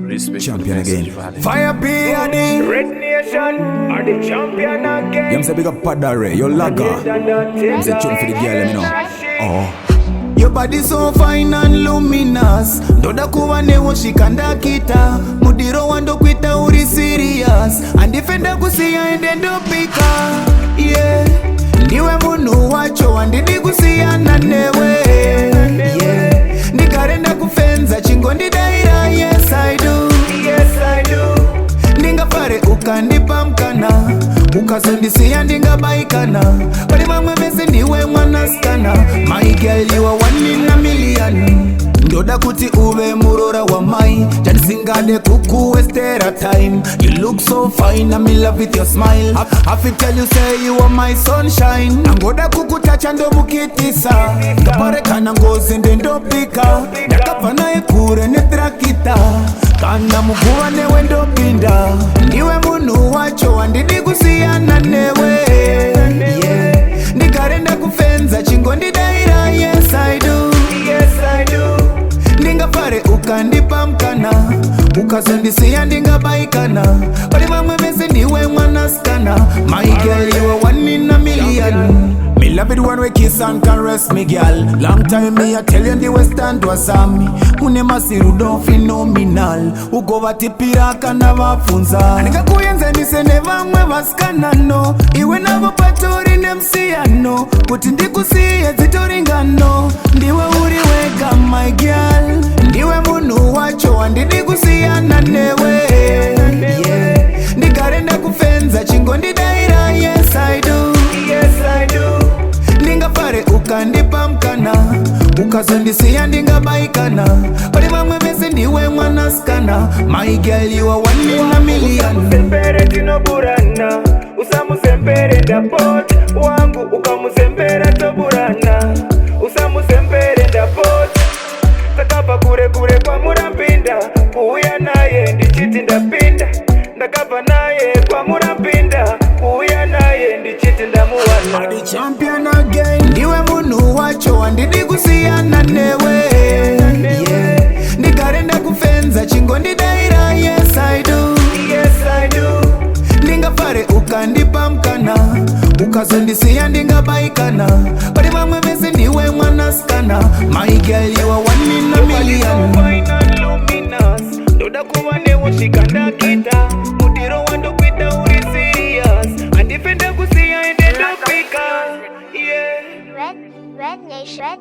Respect Champion again. Fire PAD. Red Nation are the champion again. You say big up Padare, your lagger. You say tune for the girl, let me know. Oh. Your body so fine and luminous. Doda kuwa newo shikanda kita. Mudiro wando kwita uri serious. And defender kusiya endendo pika. Yeah. Niwe munu wacho andidi kusiya nanewe. Yeah. Nikarenda kufenza chingo ndidaira. Yes I do. Yes I do. Ndinga pare ukandipa mkana. Ukazondisiya ndinga baikana. Bali mamwe mese niwe mwana skana. My girl you are one in a million. Ndoda kuti uwe murora wa mai. Janisingade kuku westera time. You look so fine, I'm in love with your smile. I feel tell you say you are my sunshine. Nangoda kuku tacha ndo mukitisa. Kapare kana ngozi ndendo pika. Nakapana ekure netrakita. Kana mukuwa newe ndo pinda. Niwe munu wacho andidi kusiya nanewe. Yeah. Nikarenda kufenza chingo ndidaira. Yes I do. Yes I do. Ndinga pare ukandipa mkana. Ukazondisiya ndinga baikana. Bali mamwe mese niwe mwana skana. My girl you are one in a million. Me love it when we kiss and caress me girl. Long time me I tell you the western was me. Unema sirudo phenomenal. Ugova tipira kana vafunza. Anika kuyenza nise neva mwe vaskana no. Iwe navo patori nemsiano. Kuti ndikusiye zitoringano. Ndiwe uriweka my girl. Ndiwe munu wacho andidi kusiya nanewe. Yeah. Nikarenda kufenza chingo ndidaira. Yes I do. Yes I do. Ndinga pare ukandipa mkana. Ukazondisiya ndinga baikana. Bali mamwe mese niwe mwana skana. My girl you are one in a million. Usamusembere tino burana. Usamusembere nda pot. Wangu ukamusembera to burana. Usamusembere nda pot. Takapa kure kure kwa murampinda. Kuya naye ndichiti ndapinda. Ndakapa naye kwa murampinda. Kuya naye ndichiti ndamuwana. The champion again. Ndiwe munu wacho andidi kusiya nanewe. Yeah. Nikarenda kufenza chingo ndidaira. Yes I do. Yes I do. Ndinga pare ukandipa mkana. Ukazondisiya ndinga baikana. Bali mamwe mese niwe mwana skana. My girl you are one in a million. Fine and luminous. Ndoda kuwa newo shikanda kita. Mudiro wando kwita uri serious. And defender kusiya endendo pika. Yeah. Red Nation.